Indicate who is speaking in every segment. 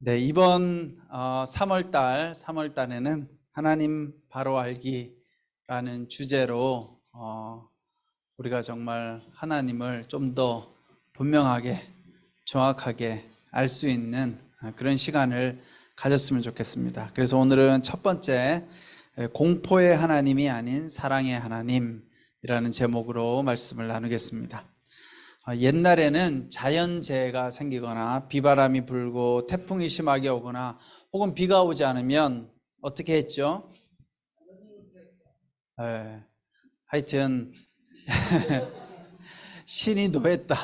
Speaker 1: 네, 이번 3월달에는 하나님 바로 알기라는 주제로 우리가 정말 하나님을 좀 더 분명하게 정확하게 알 수 있는 그런 시간을 가졌으면 좋겠습니다. 그래서 오늘은 첫 번째, 공포의 하나님이 아닌 사랑의 하나님이라는 제목으로 말씀을 나누겠습니다. 옛날에는 자연재해가 생기거나 비바람이 불고 태풍이 심하게 오거나 혹은 비가 오지 않으면 어떻게 했죠? 하여튼 신이 노했다.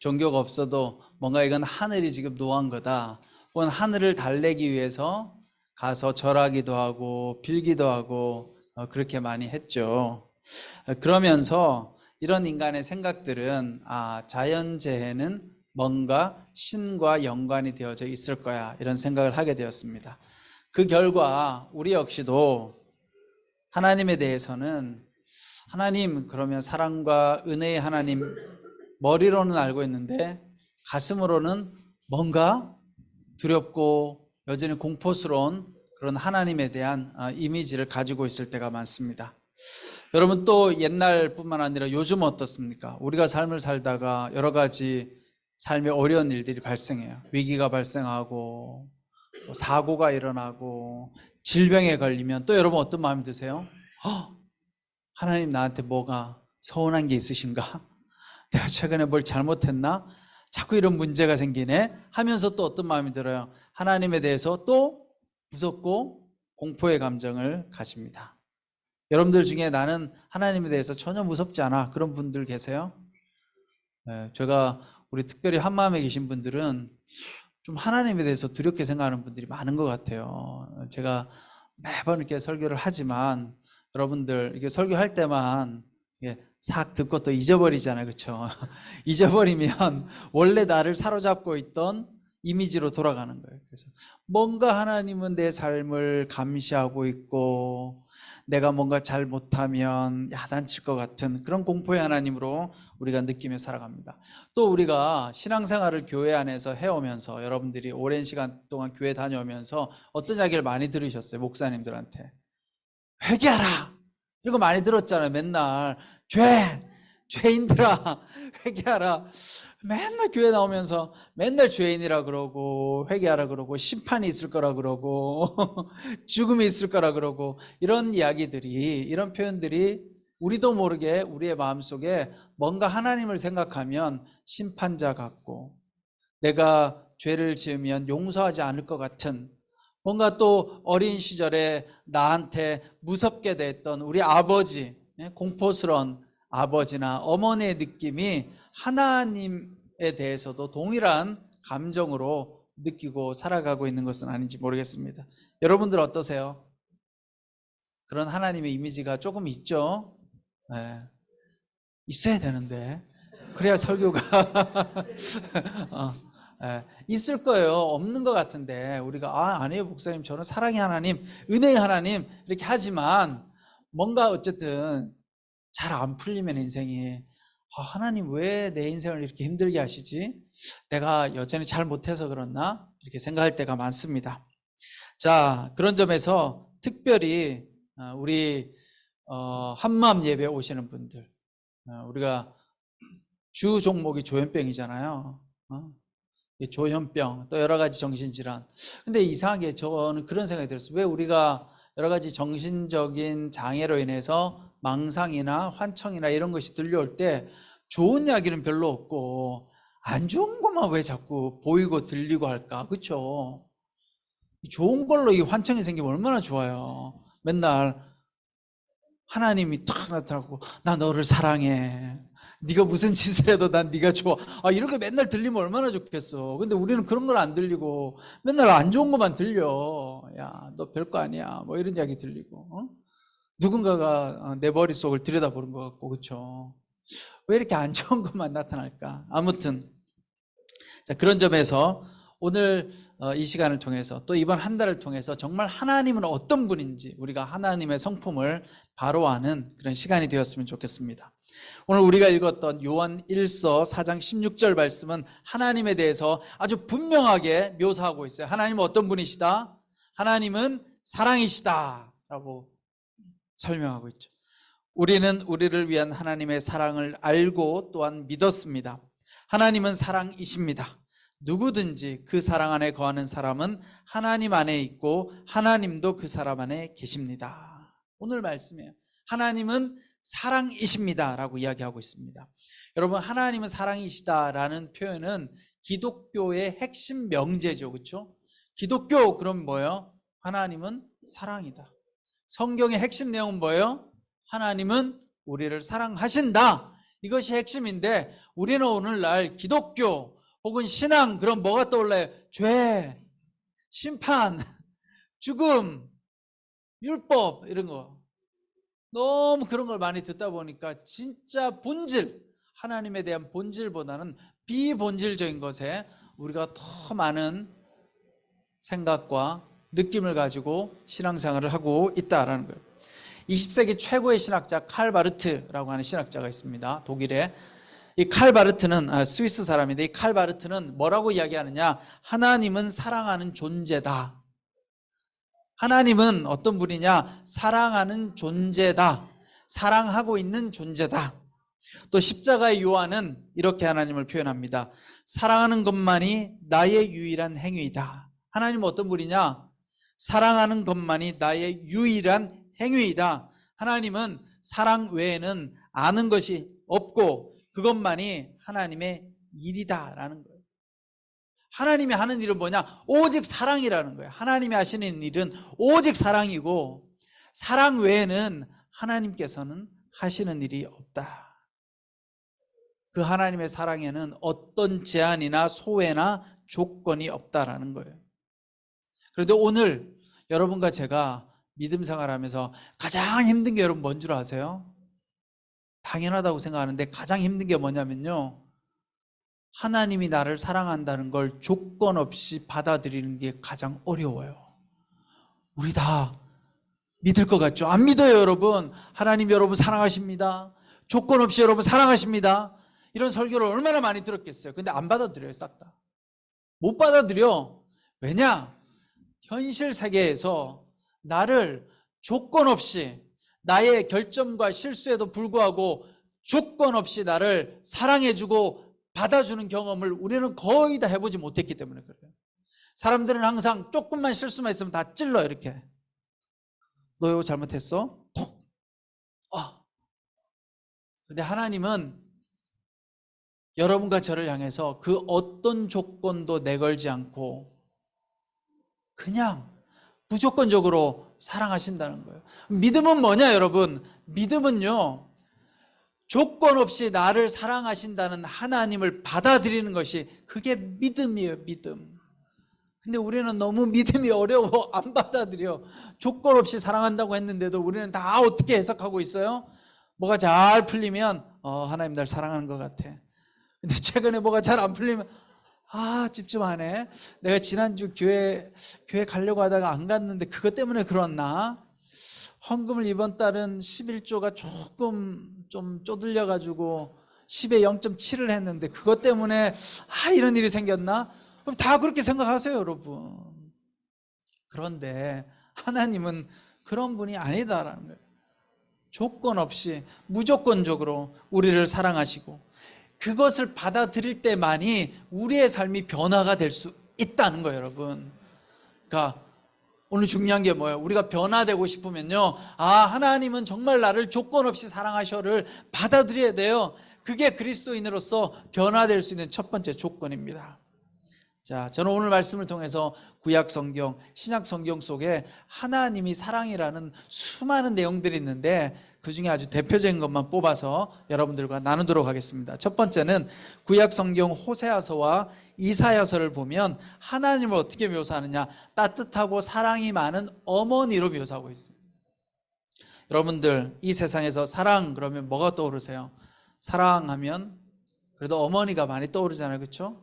Speaker 1: 종교가 없어도 뭔가 이건 하늘이 지금 노한 거다. 혹은 하늘을 달래기 위해서 가서 절하기도 하고 빌기도 하고 그렇게 많이 했죠. 그러면서 이런 인간의 생각들은 자연재해는 뭔가 신과 연관이 되어져 있을 거야, 이런 생각을 하게 되었습니다. 그 결과 우리 역시도 하나님에 대해서는 하나님 그러면 사랑과 은혜의 하나님 머리로는 알고 있는데 가슴으로는 뭔가 두렵고 여전히 공포스러운 그런 하나님에 대한 이미지를 가지고 있을 때가 많습니다. 여러분, 또 옛날뿐만 아니라 요즘 어떻습니까? 우리가 삶을 살다가 여러 가지 삶의 어려운 일들이 발생해요. 위기가 발생하고 사고가 일어나고 질병에 걸리면 또 여러분 어떤 마음이 드세요? 하나님 나한테 뭐가 서운한 게 있으신가? 내가 최근에 뭘 잘못했나? 자꾸 이런 문제가 생기네 하면서 또 어떤 마음이 들어요? 하나님에 대해서 또 무섭고 공포의 감정을 가집니다. 여러분들 중에 나는 하나님에 대해서 전혀 무섭지 않아, 그런 분들 계세요? 제가 우리 특별히 한마음에 계신 분들은 좀 하나님에 대해서 두렵게 생각하는 분들이 많은 것 같아요. 제가 매번 이렇게 설교를 하지만 여러분들 이렇게 설교할 때만 싹 듣고 또 잊어버리잖아요, 그렇죠? 잊어버리면 원래 나를 사로잡고 있던 이미지로 돌아가는 거예요. 그래서 뭔가 하나님은 내 삶을 감시하고 있고 내가 뭔가 잘 못하면 야단칠 것 같은 그런 공포의 하나님으로 우리가 느끼며 살아갑니다. 또 우리가 신앙생활을 교회 안에서 해오면서 여러분들이 오랜 시간 동안 교회 다녀오면서 어떤 이야기를 많이 들으셨어요? 목사님들한테 회개하라 이런 거 많이 들었잖아요. 맨날 죄인들아 회개하라. 맨날 교회 나오면서 맨날 죄인이라 그러고 회개하라 그러고 심판이 있을 거라 그러고 죽음이 있을 거라 그러고 이런 이야기들이, 이런 표현들이 우리도 모르게 우리의 마음속에 뭔가 하나님을 생각하면 심판자 같고 내가 죄를 지으면 용서하지 않을 것 같은, 뭔가 또 어린 시절에 나한테 무섭게 됐던 우리 아버지, 공포스러운 아버지나 어머니의 느낌이 하나님에 대해서도 동일한 감정으로 느끼고 살아가고 있는 것은 아닌지 모르겠습니다. 여러분들 어떠세요? 그런 하나님의 이미지가 조금 있죠? 있어야 되는데 그래야 설교가 있을 거예요. 없는 것 같은데 우리가 아니에요 목사님, 저는 사랑의 하나님, 은혜의 하나님 이렇게 하지만 뭔가 어쨌든 잘 안 풀리면 인생이 하나님 왜 내 인생을 이렇게 힘들게 하시지? 내가 여전히 잘 못해서 그렇나? 이렇게 생각할 때가 많습니다. 자, 그런 점에서 특별히 우리 한마음 예배 오시는 분들, 우리가 주 종목이 조현병이잖아요. 조현병, 또 여러 가지 정신질환. 근데 이상하게 저는 그런 생각이 들었어요. 왜 우리가 여러 가지 정신적인 장애로 인해서 망상이나 환청이나 이런 것이 들려올 때 좋은 이야기는 별로 없고 안 좋은 것만 왜 자꾸 보이고 들리고 할까? 그렇죠? 좋은 걸로 이 환청이 생기면 얼마나 좋아요. 맨날 하나님이 탁 나타나고 나 너를 사랑해, 네가 무슨 짓을 해도 난 네가 좋아, 이렇게 맨날 들리면 얼마나 좋겠어. 근데 우리는 그런 걸 안 들리고 맨날 안 좋은 것만 들려. 야, 너 별거 아니야, 뭐 이런 이야기 들리고, 누군가가 내 머릿속을 들여다보는 것 같고, 그렇죠? 왜 이렇게 안 좋은 것만 나타날까? 아무튼 자, 그런 점에서 오늘 이 시간을 통해서 또 이번 한 달을 통해서 정말 하나님은 어떤 분인지 우리가 하나님의 성품을 바로 아는 그런 시간이 되었으면 좋겠습니다. 오늘 우리가 읽었던 요한 1서 4장 16절 말씀은 하나님에 대해서 아주 분명하게 묘사하고 있어요. 하나님은 어떤 분이시다? 하나님은 사랑이시다 라고 설명하고 있죠. 우리는 우리를 위한 하나님의 사랑을 알고 또한 믿었습니다. 하나님은 사랑이십니다. 누구든지 그 사랑 안에 거하는 사람은 하나님 안에 있고 하나님도 그 사람 안에 계십니다. 오늘 말씀이에요. 하나님은 사랑이십니다 라고 이야기하고 있습니다. 여러분, 하나님은 사랑이시다라는 표현은 기독교의 핵심 명제죠. 그렇죠? 기독교 그럼 뭐예요? 하나님은 사랑이다. 성경의 핵심 내용은 뭐예요? 하나님은 우리를 사랑하신다. 이것이 핵심인데 우리는 오늘날 기독교 혹은 신앙 그럼 뭐가 떠올라요? 죄, 심판, 죽음, 율법 이런 거. 너무 그런 걸 많이 듣다 보니까 진짜 본질, 하나님에 대한 본질보다는 비본질적인 것에 우리가 더 많은 생각과 느낌을 가지고 신앙생활을 하고 있다라는 거예요. 20세기 최고의 신학자 칼 바르트라고 하는 신학자가 있습니다. 독일에. 이 칼 바르트는 스위스 사람인데 이 칼 바르트는 뭐라고 이야기하느냐? 하나님은 사랑하는 존재다. 하나님은 어떤 분이냐? 사랑하는 존재다. 사랑하고 있는 존재다. 또 십자가의 요한은 이렇게 하나님을 표현합니다. 사랑하는 것만이 나의 유일한 행위이다. 하나님은 어떤 분이냐? 사랑하는 것만이 나의 유일한 행위이다. 하나님은 사랑 외에는 아는 것이 없고 그것만이 하나님의 일이다라는 거예요. 하나님이 하는 일은 뭐냐? 오직 사랑이라는 거예요. 하나님이 하시는 일은 오직 사랑이고 사랑 외에는 하나님께서는 하시는 일이 없다. 그 하나님의 사랑에는 어떤 제한이나 소외나 조건이 없다라는 거예요. 그런데 오늘 여러분과 제가 믿음 생활하면서 가장 힘든 게 여러분 뭔 줄 아세요? 당연하다고 생각하는데 가장 힘든 게 뭐냐면요, 하나님이 나를 사랑한다는 걸 조건 없이 받아들이는 게 가장 어려워요. 우리 다 믿을 것 같죠? 안 믿어요. 여러분, 하나님 여러분 사랑하십니다, 조건 없이 여러분 사랑하십니다, 이런 설교를 얼마나 많이 들었겠어요. 근데 안 받아들여요. 싹 다 못 받아들여. 왜냐? 현실 세계에서 나를 조건 없이, 나의 결점과 실수에도 불구하고 조건 없이 나를 사랑해주고 받아주는 경험을 우리는 거의 다 해보지 못했기 때문에 그래요. 사람들은 항상 조금만 실수만 있으면 다 찔러. 이렇게 너 이거 잘못했어? 톡. 근데 하나님은 여러분과 저를 향해서 그 어떤 조건도 내걸지 않고 그냥 무조건적으로 사랑하신다는 거예요. 믿음은 뭐냐 여러분? 믿음은요, 조건 없이 나를 사랑하신다는 하나님을 받아들이는 것이, 그게 믿음이에요. 믿음. 근데 우리는 너무 믿음이 어려워 안 받아들여. 조건 없이 사랑한다고 했는데도 우리는 다 어떻게 해석하고 있어요? 뭐가 잘 풀리면 하나님 날 사랑하는 것 같아. 근데 최근에 뭐가 잘 안 풀리면 찝찝하네. 내가 지난주 교회 가려고 하다가 안 갔는데 그것 때문에 그렇나? 헌금을 이번 달은 11조가 조금 좀 쪼들려가지고 10에 0.7을 했는데 그것 때문에 이런 일이 생겼나? 그럼 다 그렇게 생각하세요, 여러분. 그런데 하나님은 그런 분이 아니다라는 거예요. 조건 없이 무조건적으로 우리를 사랑하시고 그것을 받아들일 때만이 우리의 삶이 변화가 될 수 있다는 거예요, 여러분. 그러니까 오늘 중요한 게 뭐예요? 우리가 변화되고 싶으면요, 하나님은 정말 나를 조건 없이 사랑하셔를 받아들여야 돼요. 그게 그리스도인으로서 변화될 수 있는 첫 번째 조건입니다. 자, 저는 오늘 말씀을 통해서 구약 성경, 신약 성경 속에 하나님이 사랑이라는 수많은 내용들이 있는데 그 중에 아주 대표적인 것만 뽑아서 여러분들과 나누도록 하겠습니다. 첫 번째는 구약 성경 호세아서와 이사야서를 보면 하나님을 어떻게 묘사하느냐? 따뜻하고 사랑이 많은 어머니로 묘사하고 있습니다. 여러분들, 이 세상에서 사랑 그러면 뭐가 떠오르세요? 사랑하면 그래도 어머니가 많이 떠오르잖아요, 그렇죠?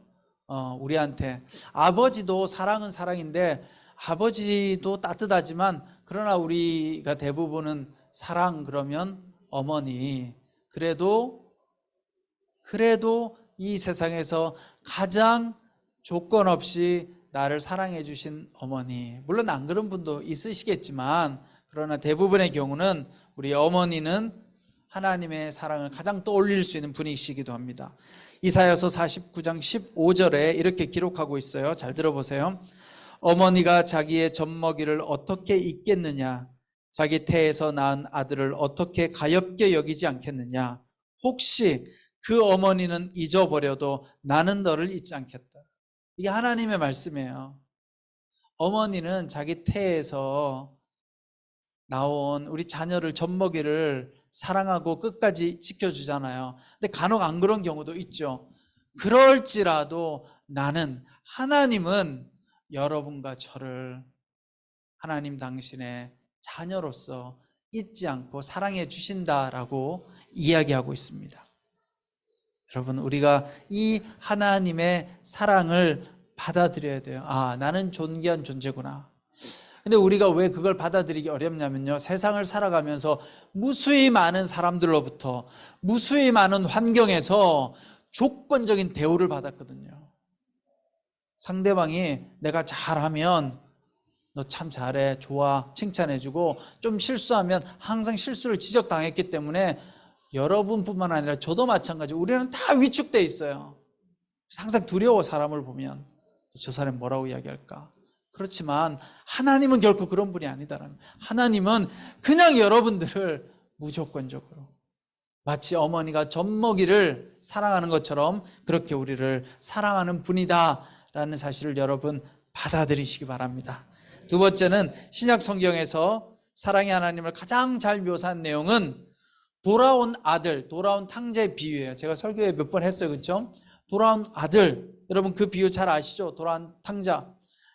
Speaker 1: 우리한테 아버지도 사랑은 사랑인데 아버지도 따뜻하지만 그러나 우리가 대부분은 사랑 그러면 어머니 그래도 이 세상에서 가장 조건 없이 나를 사랑해 주신 어머니, 물론 안 그런 분도 있으시겠지만 그러나 대부분의 경우는 우리 어머니는 하나님의 사랑을 가장 떠올릴 수 있는 분이시기도 합니다. 이사야서 49장 15절에 이렇게 기록하고 있어요. 잘 들어보세요. 어머니가 자기의 젖먹이를 어떻게 잊겠느냐, 자기 태에서 낳은 아들을 어떻게 가엾게 여기지 않겠느냐. 혹시 그 어머니는 잊어버려도 나는 너를 잊지 않겠다. 이게 하나님의 말씀이에요. 어머니는 자기 태에서 나온 우리 자녀를 젖먹이를 사랑하고 끝까지 지켜주잖아요. 근데 간혹 안 그런 경우도 있죠. 그럴지라도 나는, 하나님은 여러분과 저를 하나님 당신의 자녀로서 잊지 않고 사랑해 주신다라고 이야기하고 있습니다. 여러분, 우리가 이 하나님의 사랑을 받아들여야 돼요. 아, 나는 존귀한 존재구나. 근데 우리가 왜 그걸 받아들이기 어렵냐면요, 세상을 살아가면서 무수히 많은 사람들로부터 무수히 많은 환경에서 조건적인 대우를 받았거든요. 상대방이 내가 잘하면 너 참 잘해, 좋아, 칭찬해주고, 좀 실수하면 항상 실수를 지적당했기 때문에 여러분뿐만 아니라 저도 마찬가지, 우리는 다 위축돼 있어요. 항상 두려워. 사람을 보면 저 사람이 뭐라고 이야기할까. 그렇지만 하나님은 결코 그런 분이 아니다라는, 하나님은 그냥 여러분들을 무조건적으로 마치 어머니가 젖먹이를 사랑하는 것처럼 그렇게 우리를 사랑하는 분이다라는 사실을 여러분 받아들이시기 바랍니다. 두 번째는 신약 성경에서 사랑의 하나님을 가장 잘 묘사한 내용은 돌아온 아들, 돌아온 탕자의 비유예요. 제가 설교에 몇 번 했어요. 그렇죠? 돌아온 아들, 여러분 그 비유 잘 아시죠? 돌아온 탕자.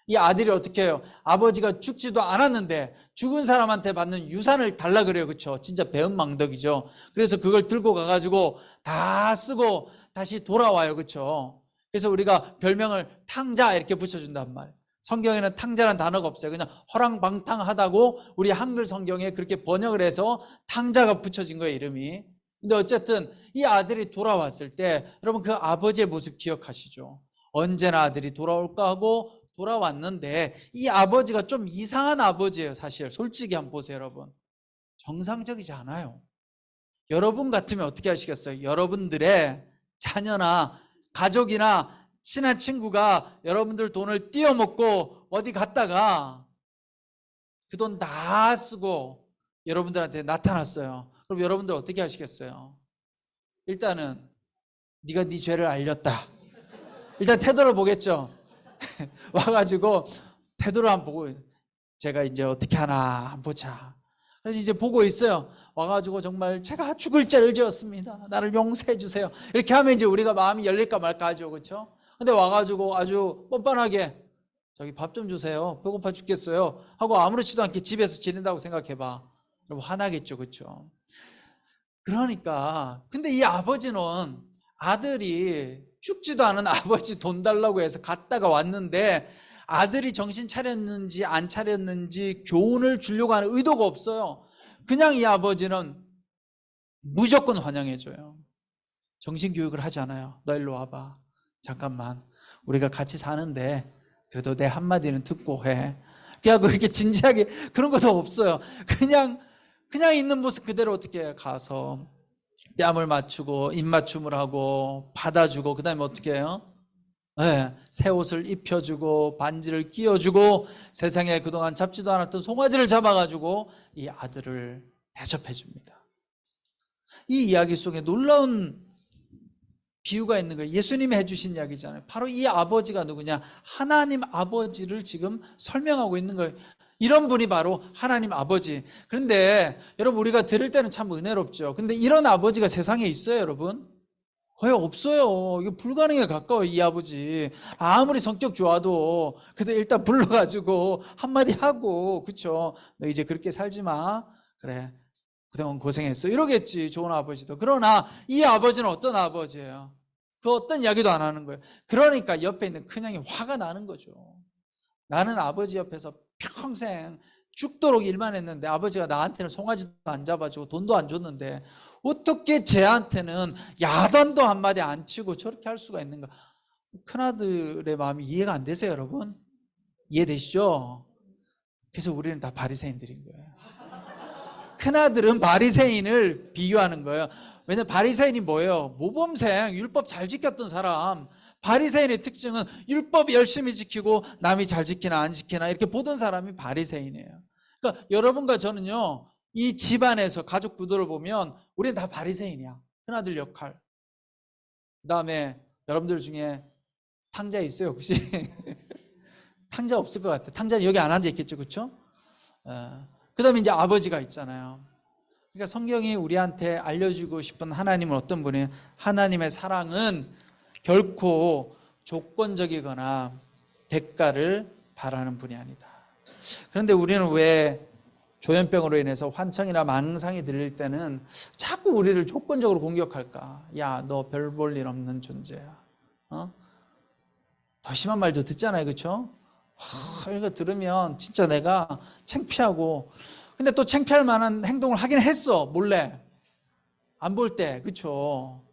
Speaker 1: 이 아들이 어떻게 해요? 아버지가 죽지도 않았는데 죽은 사람한테 받는 유산을 달라 그래요. 그렇죠? 진짜 배은망덕이죠. 그래서 그걸 들고 가가지고 다 쓰고 다시 돌아와요. 그렇죠? 그래서 우리가 별명을 탕자 이렇게 붙여준단 말이에요. 성경에는 탕자라는 단어가 없어요. 그냥 허랑방탕하다고 우리 한글 성경에 그렇게 번역을 해서 탕자가 붙여진 거예요, 이름이. 근데 어쨌든 이 아들이 돌아왔을 때 여러분 그 아버지의 모습 기억하시죠? 언제나 아들이 돌아올까 하고 돌아왔는데 이 아버지가 좀 이상한 아버지예요. 사실 솔직히 한번 보세요. 여러분, 정상적이지 않아요. 여러분 같으면 어떻게 하시겠어요? 여러분들의 자녀나 가족이나 친한 친구가 여러분들 돈을 띄어먹고 어디 갔다가 그 돈 다 쓰고 여러분들한테 나타났어요. 그럼 여러분들 어떻게 하시겠어요? 일단은 네가 네 죄를 알렸다. 일단 태도를 보겠죠. 와가지고 태도를 한번 보고, 제가 이제 어떻게 하나 한번 보자. 그래서 이제 보고 있어요. 와가지고 정말 제가 죽을 죄를 지었습니다. 나를 용서해 주세요. 이렇게 하면 이제 우리가 마음이 열릴까 말까 하죠. 그렇죠? 근데 와가지고 아주 뻔뻔하게 저기 밥 좀 주세요. 배고파 죽겠어요. 하고 아무렇지도 않게 집에서 지낸다고 생각해봐. 여러분 화나겠죠. 그렇죠? 그러니까 근데 이 아버지는 아들이 죽지도 않은 아버지 돈 달라고 해서 갔다가 왔는데 아들이 정신 차렸는지 안 차렸는지 교훈을 주려고 하는 의도가 없어요. 그냥 이 아버지는 무조건 환영해줘요. 정신교육을 하지 않아요. 너 일로 와봐. 잠깐만, 우리가 같이 사는데 그래도 내 한마디는 듣고 해. 그냥 그렇게 진지하게 그런 것도 없어요. 그냥 있는 모습 그대로 어떻게 해요? 가서 뺨을 맞추고 입맞춤을 하고 받아주고, 그 다음에 어떻게 해요? 네, 새 옷을 입혀주고 반지를 끼워주고 세상에 그동안 잡지도 않았던 송아지를 잡아가지고 이 아들을 대접해 줍니다. 이 이야기 속에 놀라운 비유가 있는 거예요. 예수님이 해주신 이야기잖아요. 바로 이 아버지가 누구냐? 하나님 아버지를 지금 설명하고 있는 거예요. 이런 분이 바로 하나님 아버지. 그런데 여러분 우리가 들을 때는 참 은혜롭죠. 근데 이런 아버지가 세상에 있어요, 여러분? 거의 없어요. 이거 불가능에 가까워요. 이 아버지 아무리 성격 좋아도 그래도 일단 불러가지고 한마디 하고, 그쵸? 너 이제 그렇게 살지 마. 그래, 그동안 고생했어. 이러겠지, 좋은 아버지도. 그러나 이 아버지는 어떤 아버지예요? 그 어떤 이야기도 안 하는 거예요. 그러니까 옆에 있는 큰형이 화가 나는 거죠. 나는 아버지 옆에서 평생 죽도록 일만 했는데 아버지가 나한테는 송아지도 안 잡아주고 돈도 안 줬는데 어떻게 쟤한테는 야단도 한마디 안 치고 저렇게 할 수가 있는가. 큰아들의 마음이 이해가 안 되세요, 여러분? 이해되시죠? 그래서 우리는 다 바리새인들인 거예요. 큰아들은 바리새인을 비유하는 거예요. 왜냐면 바리새인이 뭐예요? 모범생, 율법 잘 지켰던 사람. 바리새인의 특징은 율법 열심히 지키고 남이 잘 지키나 안 지키나 이렇게 보던 사람이 바리새인이에요. 그러니까 여러분과 저는요, 이 집안에서 가족 구도를 보면 우리는 다 바리새인이야. 큰아들 역할. 그 다음에 여러분들 중에 탕자 있어요, 혹시? 탕자 없을 것 같아요. 탕자는 여기 안 앉아 있겠죠, 그렇죠? 그 다음에 이제 아버지가 있잖아요. 그러니까 성경이 우리한테 알려주고 싶은 하나님은 어떤 분이에요? 하나님의 사랑은 결코 조건적이거나 대가를 바라는 분이 아니다. 그런데 우리는 왜 조현병으로 인해서 환청이나 망상이 들릴 때는 자꾸 우리를 조건적으로 공격할까? 야, 너 별 볼 일 없는 존재야. 더 심한 말도 듣잖아요, 그렇죠? 이런 거 들으면 진짜 내가 창피하고, 근데 또 창피할 만한 행동을 하긴 했어, 몰래 안 볼 때, 그렇죠?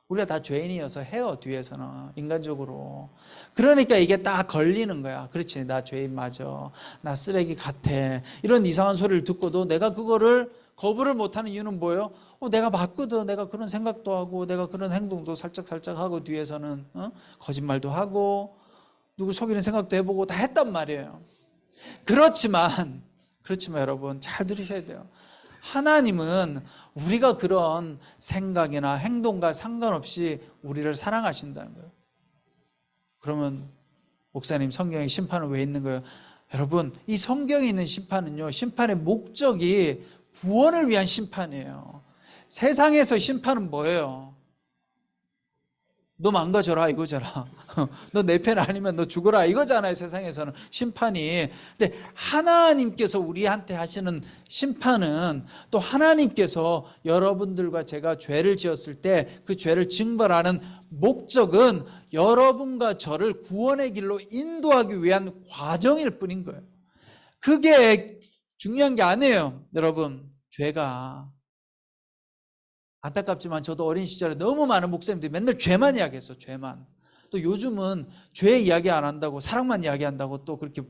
Speaker 1: 우리가 다 죄인이어서 해요, 뒤에서는 인간적으로. 그러니까 이게 딱 걸리는 거야. 그렇지, 나 죄인 맞아, 나 쓰레기 같아, 이런 이상한 소리를 듣고도 내가 그거를 거부를 못하는 이유는 뭐예요? 내가 맞거든. 내가 그런 생각도 하고 내가 그런 행동도 살짝 하고 뒤에서는 거짓말도 하고 누구 속이는 생각도 해보고 다 했단 말이에요. 그렇지만 여러분 잘 들으셔야 돼요. 하나님은 우리가 그런 생각이나 행동과 상관없이 우리를 사랑하신다는 거예요. 그러면 목사님, 성경에 심판은 왜 있는 거예요? 여러분, 이 성경에 있는 심판은요, 심판의 목적이 구원을 위한 심판이에요. 세상에서 심판은 뭐예요? 너 망가져라 이거잖아. 너 내 편 아니면 너 죽어라 이거잖아요, 세상에서는 심판이. 근데 하나님께서 우리한테 하시는 심판은 또 하나님께서 여러분들과 제가 죄를 지었을 때 그 죄를 징벌하는 목적은 여러분과 저를 구원의 길로 인도하기 위한 과정일 뿐인 거예요. 그게 중요한 게 아니에요. 여러분, 죄가 안타깝지만 저도 어린 시절에 너무 많은 목사님들이 맨날 죄만 이야기했어. 죄만. 또 요즘은 죄 이야기 안 한다고 사랑만 이야기한다고 또 그렇게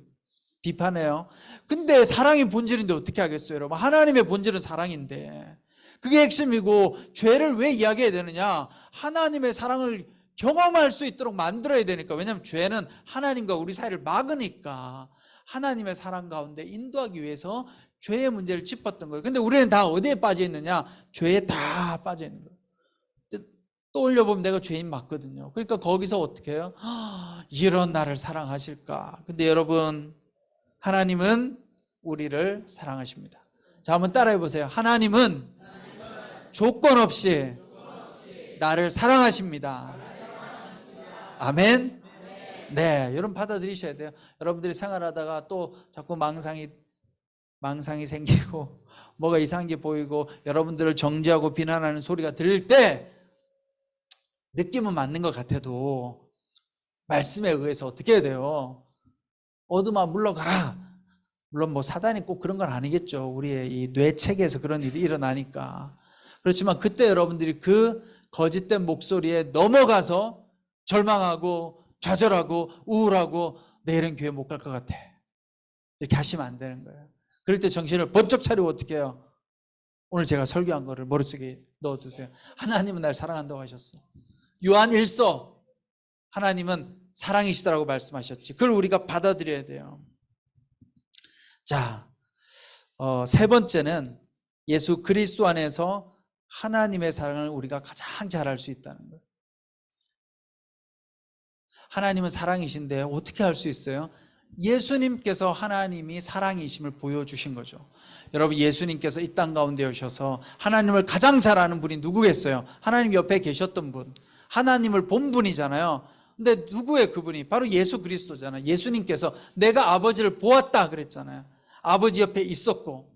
Speaker 1: 비판해요. 근데 사랑이 본질인데 어떻게 하겠어요, 여러분? 하나님의 본질은 사랑인데 그게 핵심이고, 죄를 왜 이야기해야 되느냐? 하나님의 사랑을 경험할 수 있도록 만들어야 되니까. 왜냐하면 죄는 하나님과 우리 사이를 막으니까 하나님의 사랑 가운데 인도하기 위해서 죄의 문제를 짚었던 거예요. 근데 우리는 다 어디에 빠져 있느냐? 죄에 다 빠져 있는 거예요. 떠올려보면 내가 죄인 맞거든요. 그러니까 거기서 어떻게 해요? 이런 나를 사랑하실까? 근데 여러분, 하나님은 우리를 사랑하십니다. 자, 한번 따라해 보세요. 하나님은 조건 없이 나를 사랑하십니다. 아멘. 네, 여러분 받아들이셔야 돼요. 여러분들이 생활하다가 또 자꾸 망상이 생기고 뭐가 이상한 게 보이고 여러분들을 정죄하고 비난하는 소리가 들릴 때 느낌은 맞는 것 같아도 말씀에 의해서 어떻게 해야 돼요? 어둠아 물러가라. 물론 뭐 사단이 꼭 그런 건 아니겠죠. 우리의 이 뇌체계에서 그런 일이 일어나니까. 그렇지만 그때 여러분들이 그 거짓된 목소리에 넘어가서 절망하고 좌절하고 우울하고 내일은 교회 못 갈 것 같아, 이렇게 하시면 안 되는 거예요. 그럴 때 정신을 번쩍 차리고 어떻게 해요? 오늘 제가 설교한 거를 머릿속에 넣어두세요. 하나님은 날 사랑한다고 하셨어. 요한 1서 하나님은 사랑이시다라고 말씀하셨지. 그걸 우리가 받아들여야 돼요. 자, 세 번째는 예수 그리스도 안에서 하나님의 사랑을 우리가 가장 잘 알 수 있다는 거예요. 하나님은 사랑이신데 어떻게 알 수 있어요? 예수님께서 하나님이 사랑이심을 보여주신 거죠. 여러분, 예수님께서 이 땅 가운데 오셔서 하나님을 가장 잘 아는 분이 누구겠어요? 하나님 옆에 계셨던 분, 하나님을 본 분이잖아요. 근데 누구예요 그분이? 바로 예수 그리스도잖아요. 예수님께서 내가 아버지를 보았다 그랬잖아요. 아버지 옆에 있었고,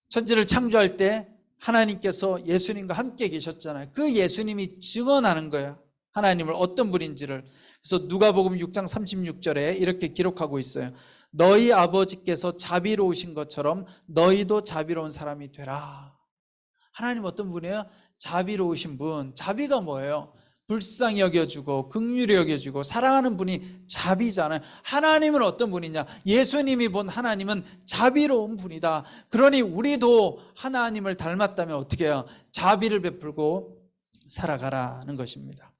Speaker 1: 천지를 창조할 때 하나님께서 예수님과 함께 계셨잖아요. 그 예수님이 증언하는 거예요. 하나님을 어떤 분인지를. 그래서 누가복음 6장 36절에 이렇게 기록하고 있어요. 너희 아버지께서 자비로우신 것처럼 너희도 자비로운 사람이 되라. 하나님 어떤 분이에요? 자비로우신 분. 자비가 뭐예요? 불쌍히 여겨주고 긍휼히 여겨주고 사랑하는 분이 자비잖아요. 하나님은 어떤 분이냐? 예수님이 본 하나님은 자비로운 분이다. 그러니 우리도 하나님을 닮았다면 어떻게 해요? 자비를 베풀고 살아가라는 것입니다.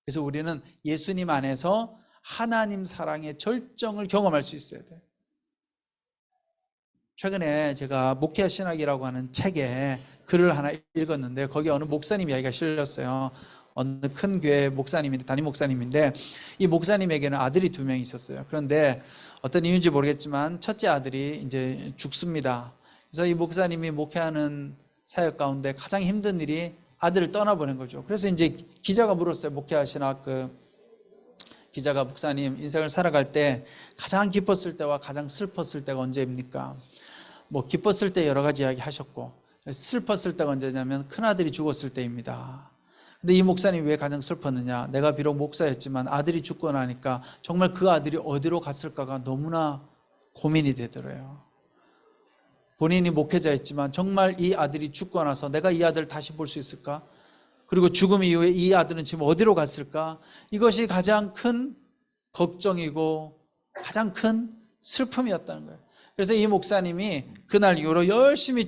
Speaker 1: 그래서 우리는 예수님 안에서 하나님 사랑의 절정을 경험할 수 있어야 돼요. 최근에 제가 목회 신학이라고 하는 책에 글을 하나 읽었는데 거기 어느 목사님 이야기가 실렸어요. 어느 큰 교회 목사님인데, 담임 목사님인데, 이 목사님에게는 아들이 2명이 있었어요. 그런데 어떤 이유인지 모르겠지만 첫째 아들이 이제 죽습니다. 그래서 이 목사님이 목회하는 사역 가운데 가장 힘든 일이 아들을 떠나보낸 거죠. 그래서 이제 기자가 물었어요. 목회하시나 그 기자가, 목사님 인생을 살아갈 때 가장 기뻤을 때와 가장 슬펐을 때가 언제입니까? 뭐 기뻤을 때 여러 가지 이야기 하셨고, 슬펐을 때가 언제냐면 큰아들이 죽었을 때입니다. 근데 이 목사님이 왜 가장 슬펐느냐? 내가 비록 목사였지만 아들이 죽고 나니까 정말 그 아들이 어디로 갔을까가 너무나 고민이 되더래요. 본인이 목회자였지만 정말 이 아들이 죽고 나서 내가 이 아들을 다시 볼 수 있을까? 그리고 죽음 이후에 이 아들은 지금 어디로 갔을까? 이것이 가장 큰 걱정이고 가장 큰 슬픔이었다는 거예요. 그래서 이 목사님이 그날 이후로 열심히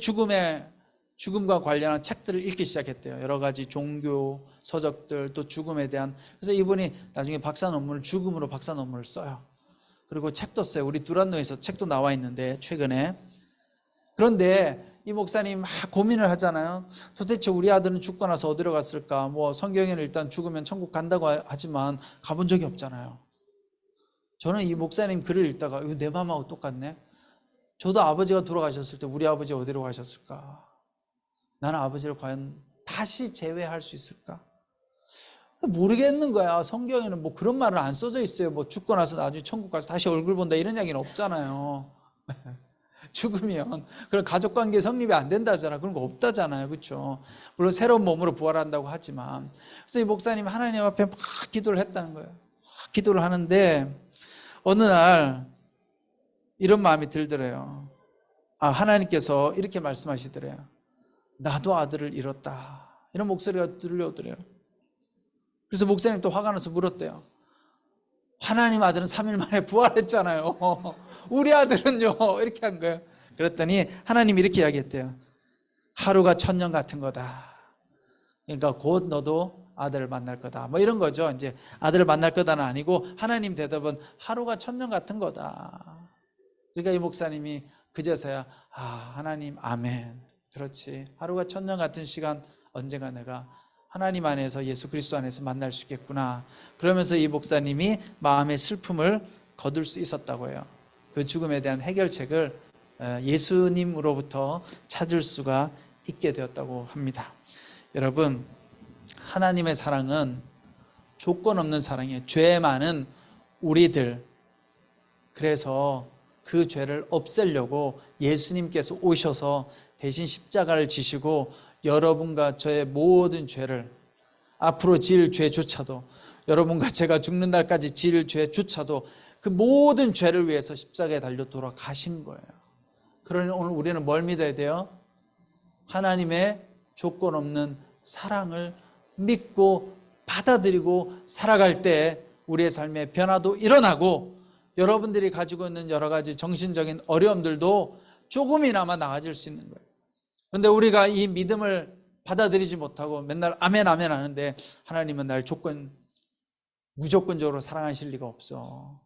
Speaker 1: 죽음과 관련한 책들을 읽기 시작했대요. 여러 가지 종교 서적들, 또 죽음에 대한. 그래서 이분이 나중에 박사 논문을, 죽음으로 박사 논문을 써요. 그리고 책도 써요. 우리 두란노에서 책도 나와 있는데 최근에. 그런데 이 목사님 막 고민을 하잖아요. 도대체 우리 아들은 죽고 나서 어디로 갔을까? 뭐 성경에는 일단 죽으면 천국 간다고 하지만 가본 적이 없잖아요. 저는 이 목사님 글을 읽다가 이거 내 마음하고 똑같네. 저도 아버지가 돌아가셨을 때 우리 아버지 어디로 가셨을까? 나는 아버지를 과연 다시 재회할 수 있을까? 모르겠는 거야. 성경에는 뭐 그런 말은 안 써져 있어요. 뭐 죽고 나서 나중에 천국 가서 다시 얼굴 본다 이런 이야기는 없잖아요. 죽으면 그런 가족관계 성립이 안 된다잖아. 그런 거 없다잖아요. 그렇죠? 물론 새로운 몸으로 부활한다고 하지만. 그래서 이 목사님이 하나님 앞에 막 기도를 했다는 거예요. 막 기도를 하는데 어느 날 이런 마음이 들더래요. 하나님께서 이렇게 말씀하시더래요. 나도 아들을 잃었다. 이런 목소리가 들려오더래요. 그래서 목사님 또 화가 나서 물었대요. 하나님 아들은 3일 만에 부활했잖아요. 우리 아들은요. 이렇게 한 거예요. 그랬더니 하나님이 이렇게 이야기했대요. 하루가 1000년 같은 거다. 그러니까 곧 너도 아들을 만날 거다. 뭐 이런 거죠. 이제 아들을 만날 거다는 아니고 하나님 대답은 하루가 1000년 같은 거다. 그러니까 이 목사님이 그제서야 하나님 아멘. 그렇지. 하루가 1000년 같은 시간 언젠가 내가 하나님 안에서 예수 그리스도 안에서 만날 수 있겠구나. 그러면서 이 목사님이 마음의 슬픔을 거둘 수 있었다고 해요. 그 죽음에 대한 해결책을 예수님으로부터 찾을 수가 있게 되었다고 합니다. 여러분, 하나님의 사랑은 조건 없는 사랑이에요. 죄 많은 우리들, 그래서 그 죄를 없애려고 예수님께서 오셔서 대신 십자가를 지시고 여러분과 저의 모든 죄를, 앞으로 지을 죄조차도, 여러분과 제가 죽는 날까지 지을 죄조차도 그 모든 죄를 위해서 십자가에 달려 돌아가신 거예요. 그러니 오늘 우리는 뭘 믿어야 돼요? 하나님의 조건 없는 사랑을 믿고 받아들이고 살아갈 때 우리의 삶에 변화도 일어나고 여러분들이 가지고 있는 여러 가지 정신적인 어려움들도 조금이나마 나아질 수 있는 거예요. 그런데 우리가 이 믿음을 받아들이지 못하고 맨날 아멘 아멘 하는데 하나님은 날 무조건적으로 사랑하실 리가 없어.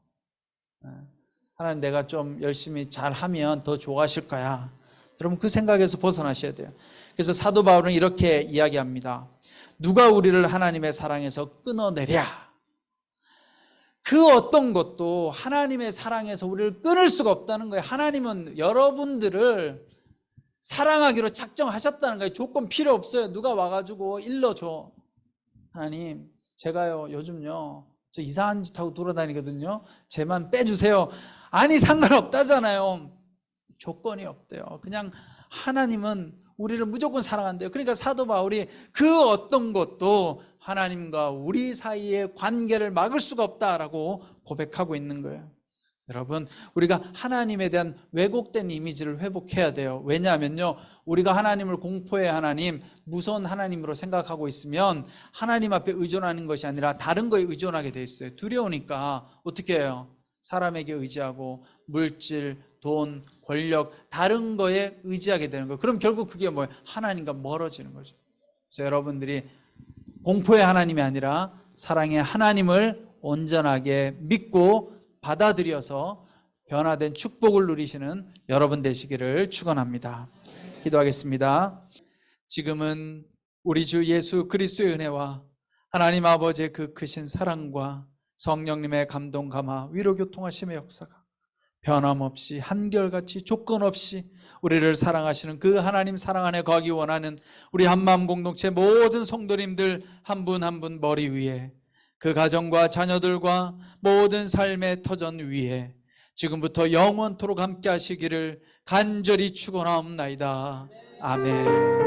Speaker 1: 하나님 내가 좀 열심히 잘하면 더 좋아하실 거야. 여러분 그 생각에서 벗어나셔야 돼요. 그래서 사도 바울은 이렇게 이야기합니다. 누가 우리를 하나님의 사랑에서 끊어내랴. 그 어떤 것도 하나님의 사랑에서 우리를 끊을 수가 없다는 거예요. 하나님은 여러분들을 사랑하기로 작정하셨다는 거예요. 조건 필요 없어요. 누가 와가지고 일러줘. 하나님 제가요 요즘요 저 이상한 짓 하고 돌아다니거든요. 쟤만 빼주세요. 아니 상관없다잖아요. 조건이 없대요. 그냥 하나님은 우리를 무조건 사랑한대요. 그러니까 사도 바울이 그 어떤 것도 하나님과 우리 사이의 관계를 막을 수가 없다라고 고백하고 있는 거예요. 여러분, 우리가 하나님에 대한 왜곡된 이미지를 회복해야 돼요. 왜냐하면요, 우리가 하나님을 공포의 하나님, 무서운 하나님으로 생각하고 있으면 하나님 앞에 의존하는 것이 아니라 다른 거에 의존하게 돼 있어요. 두려우니까 어떻게 해요? 사람에게 의지하고 물질, 돈, 권력, 다른 거에 의지하게 되는 거예요. 그럼 결국 그게 뭐예요? 하나님과 멀어지는 거죠. 그래서 여러분들이 공포의 하나님이 아니라 사랑의 하나님을 온전하게 믿고 받아들여서 변화된 축복을 누리시는 여러분 되시기를 축원합니다. 기도하겠습니다. 지금은 우리 주 예수 그리스도의 은혜와 하나님 아버지의 그 크신 사랑과 성령님의 감동 감화 위로 교통하심의 역사가 변함없이 한결같이 조건 없이 우리를 사랑하시는 그 하나님 사랑 안에 거하기 원하는 우리 한마음 공동체 모든 성도님들 한 분 한 분 머리 위에, 그 가정과 자녀들과 모든 삶의 터전 위에 지금부터 영원토록 함께 하시기를 간절히 축원하옵나이다. 아멘.